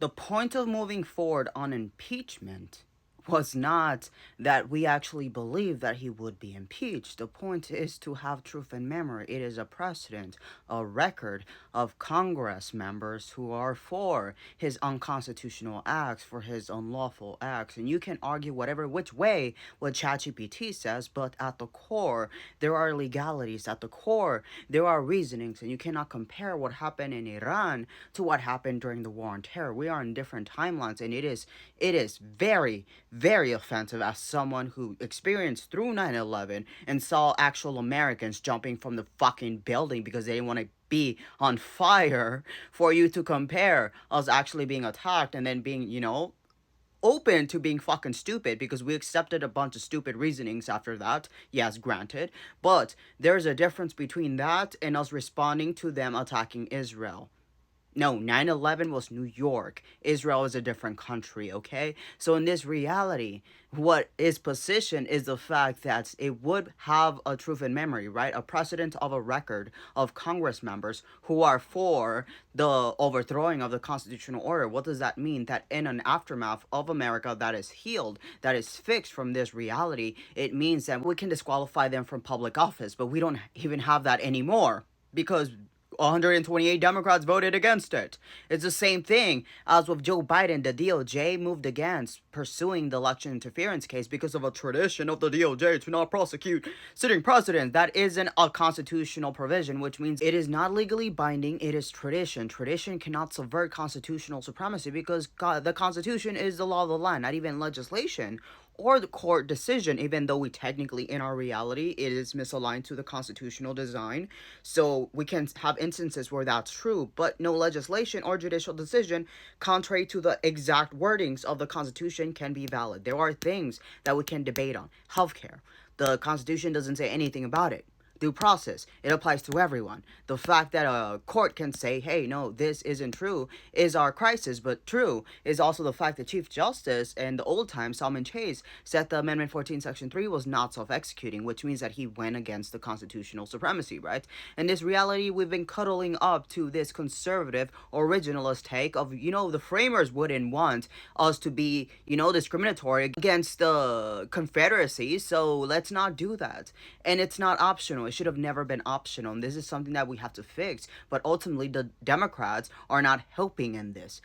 The point of moving forward on impeachment was not that we actually believe that he would be impeached. The point is to have truth and memory. It is a precedent, a record of Congress members who are for his unconstitutional acts, for his unlawful acts. And you can argue whatever which way what ChatGPT says, but at the core, there are legalities. At the core, there are reasonings, and you cannot compare what happened in Iran to what happened during the war on terror. We are in different timelines, and it is very, very offensive as someone who experienced through 9/11 and saw actual Americans jumping from the fucking building because they didn't want to be on fire, for you to compare us actually being attacked and then being, open to being fucking stupid, because we accepted a bunch of stupid reasonings after that. Yes, granted. But there's a difference between that and us responding to them attacking Israel. No, 9/11 was New York. Israel is a different country, okay? So in this reality, what is positioned is the fact that it would have a truth in memory, right? A precedent of a record of Congress members who are for the overthrowing of the constitutional order. What does that mean? That in an aftermath of America that is healed, that is fixed from this reality, it means that we can disqualify them from public office, but we don't even have that anymore because 128 Democrats voted against it. It's the same thing as with Joe Biden. The DOJ moved against pursuing the election interference case because of a tradition of the DOJ to not prosecute sitting presidents. That isn't a constitutional provision, which means it is not legally binding. It is tradition. Tradition cannot subvert constitutional supremacy because the Constitution is the law of the land, not even legislation or the court decision, even though we technically, in our reality, it is misaligned to the constitutional design. So we can have instances where that's true, but no legislation or judicial decision, contrary to the exact wordings of the Constitution, can be valid. There are things that we can debate on. Healthcare. The Constitution doesn't say anything about it. Due process, it applies to everyone. The fact that a court can say, hey, no, this isn't true, is our crisis, but true is also the fact that Chief Justice in the old time, Salmon Chase, said the Amendment 14, Section 3 was not self-executing, which means that he went against the constitutional supremacy, right? In this reality, we've been cuddling up to this conservative, originalist take of, the framers wouldn't want us to be, discriminatory against the Confederacy, so let's not do that. And it's not optional. It should have never been optional. And this is something that we have to fix. But ultimately, the Democrats are not helping in this.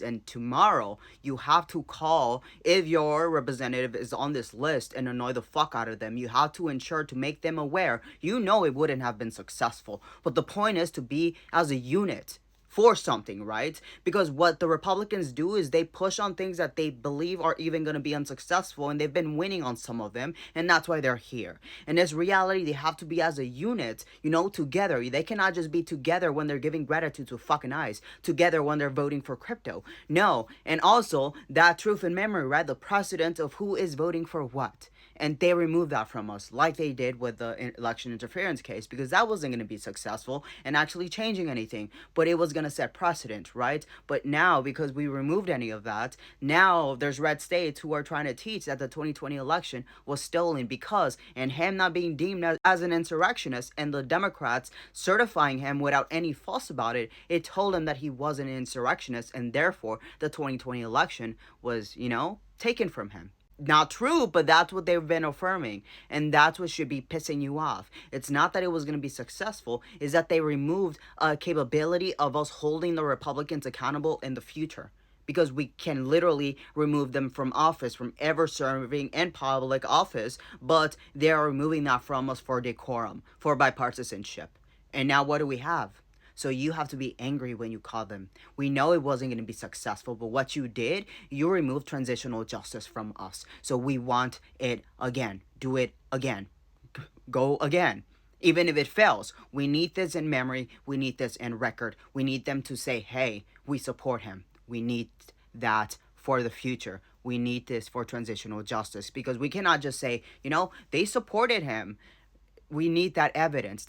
And tomorrow, you have to call, if your representative is on this list, and annoy the fuck out of them. You have to ensure to make them aware. It wouldn't have been successful. But the point is to be as a unit for something, right? Because what the Republicans do is they push on things that they believe are even going to be unsuccessful, and they've been winning on some of them, and that's why they're here. In this reality, they have to be as a unit, together. They cannot just be together when they're giving gratitude to fucking ICE, together when they're voting for crypto. No. And also, that truth and memory, right? The precedent of who is voting for what. And they removed that from us, like they did with the election interference case, because that wasn't going to be successful and actually changing anything. But it was going to set precedent, right? But now, because we removed any of that, now there's red states who are trying to teach that the 2020 election was stolen because, and him not being deemed as an insurrectionist, and the Democrats certifying him without any fuss about it, it told him that he wasn't an insurrectionist, and therefore the 2020 election was, taken from him. Not true, but that's what they've been affirming, and that's what should be pissing you off. It's not that it was going to be successful, is that they removed a capability of us holding the Republicans accountable in the future, because we can literally remove them from office, from ever serving in public office, but they are removing that from us for decorum, for bipartisanship. And now what do we have? So you have to be angry when you call them. We know it wasn't going to be successful, but what you did, you removed transitional justice from us. So we want it again. Do it again. Go again. Even if it fails, we need this in memory. We need this in record. We need them to say, hey, we support him. We need that for the future. We need this for transitional justice, because we cannot just say, they supported him. We need that evidence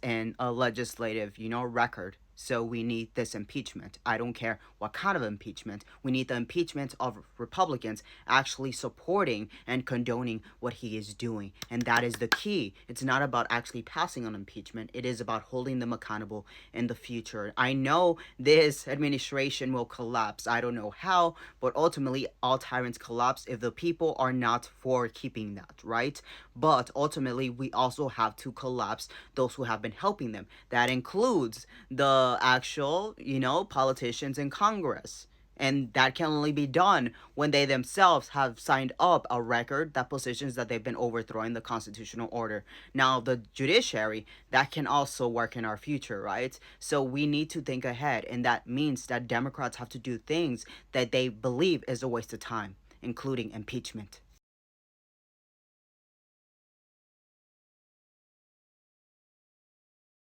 in a legislative, record. So we need this impeachment. I don't care what kind of impeachment. We need the impeachment of Republicans actually supporting and condoning what he is doing. And that is the key. It's not about actually passing on impeachment. It is about holding them accountable in the future. I know this administration will collapse. I don't know how, but ultimately all tyrants collapse if the people are not for keeping that, right? But ultimately we also have to collapse those who have been helping them. That includes the actual, politicians in Congress. And that can only be done when they themselves have signed up a record that positions that they've been overthrowing the constitutional order. Now, the judiciary, that can also work in our future, right? So we need to think ahead. And that means that Democrats have to do things that they believe is a waste of time, including impeachment.